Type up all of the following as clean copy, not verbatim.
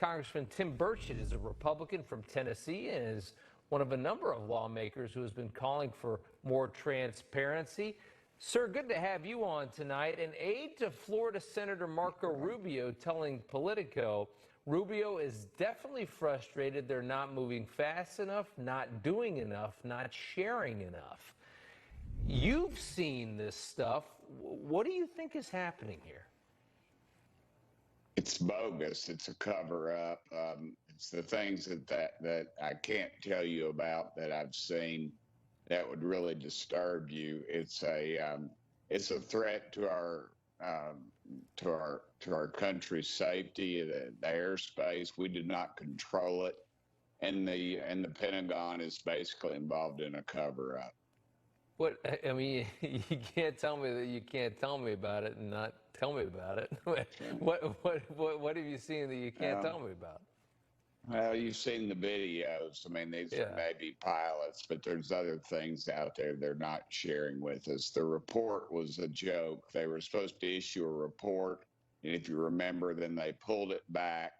Congressman Tim Burchett is a Republican from Tennessee and is one of a number of lawmakers who has been calling for more transparency. Sir, good to have you on tonight. An aide to Florida Senator Marco Rubio telling Politico, Rubio is definitely frustrated they're not moving fast enough, not doing enough, not sharing enough. You've seen this stuff. What do you think is happening here? It's bogus. It's a cover-up. It's the things that I can't tell you about that I've seen that would really disturb you. It's a threat to our country's safety, the airspace. We do not control it, and the Pentagon is basically involved in a cover-up. What, I mean, you can't tell me that you can't tell me about it and not tell me about it. What have you seen that you can't tell me about? Well, you've seen the videos. I mean, these are maybe pilots, but there's other things out there they're not sharing with us. The report was a joke. They were supposed to issue a report, and if you remember, then they pulled it back,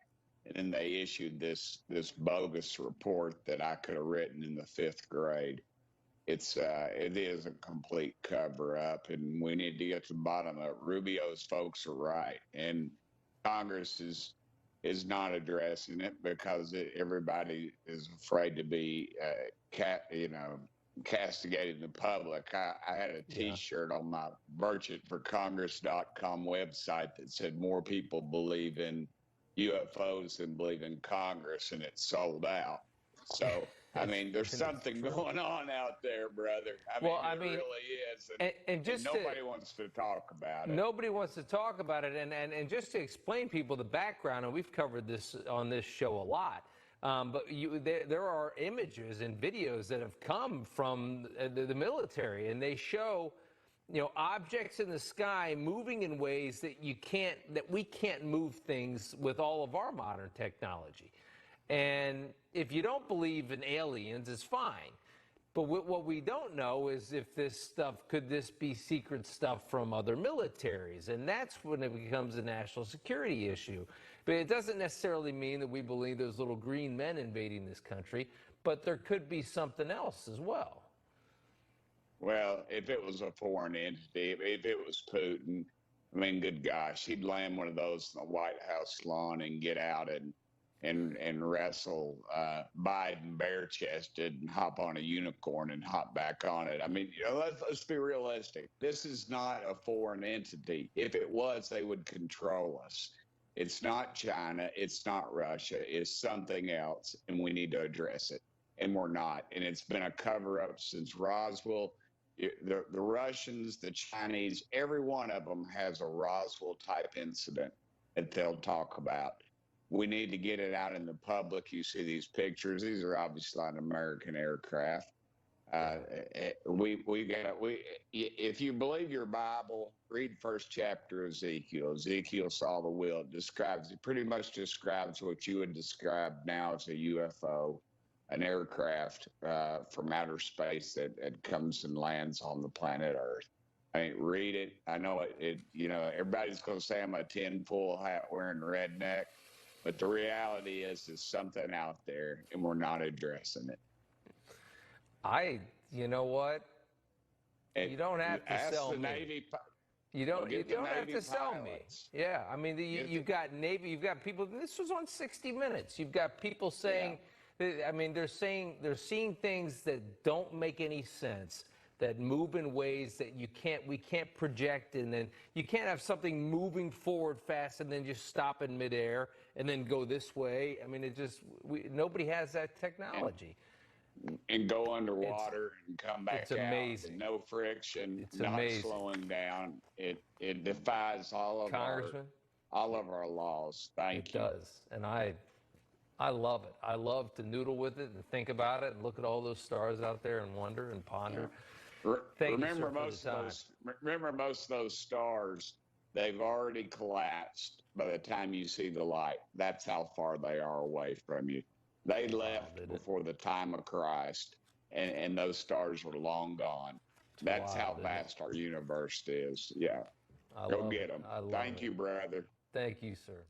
and then they issued this bogus report that I could have written in the 5th grade. It is a complete cover-up, and we need to get to the bottom of it. Rubio's folks are right, and Congress is not addressing it because everybody is afraid to be, castigating the public. I had a T-shirt on my BurchettForCongress.com website that said more people believe in UFOs than believe in Congress, and it sold out. So. I mean, there's something going on out there, brother. I mean, it really is. And nobody wants to talk about it. Nobody wants to talk about it. And just to explain people the background, and we've covered this on this show a lot, but there are images and videos that have come from the military, and they show, objects in the sky moving in ways that we can't move things with all of our modern technology. And if you don't believe in aliens, it's fine. But what we don't know is if could this be secret stuff from other militaries? And that's when it becomes a national security issue. But it doesn't necessarily mean that we believe there's little green men invading this country, but there could be something else as well. Well, if it was a foreign entity, if it was Putin, I mean, good gosh, he'd land one of those in the White House lawn and get out and wrestle Biden bare-chested and hop on a unicorn and hop back on it. I mean, let's be realistic. This is not a foreign entity. If it was, they would control us. It's not China. It's not Russia. It's something else, and we need to address it. And we're not. And it's been a cover-up since Roswell. The Russians, the Chinese, every one of them has a Roswell-type incident that they'll talk about. We need to get it out in the public. You see these pictures. These are obviously not American aircraft. If you believe your Bible, read first chapter of Ezekiel. Ezekiel saw the wheel. It pretty much describes what you would describe now as a UFO, an aircraft from outer space that comes and lands on the planet Earth. I mean, read it. I know everybody's going to say I'm a tinfoil hat wearing redneck. But the reality is there's something out there, and we're not addressing it. You know what? You don't have to sell me. You don't have to sell me. Yeah, I mean, you've got Navy, you've got people. This was on 60 Minutes. You've got people saying, I mean, they're seeing things that don't make any sense, that move in ways that we can't project, and then you can't have something moving forward fast and then just stop in midair and then go this way. I mean, nobody has that technology. And go underwater and come back out. It's amazing. No friction, it's not amazing. Slowing down. It defies all of our laws. Thank you. It does, and I love it. I love to noodle with it and think about it and look at all those stars out there and wonder and ponder. Yeah. Remember, most of those stars, they've already collapsed by the time you see the light. That's how far they are away from you. They left before the time of Christ, and those stars were long gone. That's how vast our universe is. Yeah. Go get them. Thank you, brother. Thank you, sir.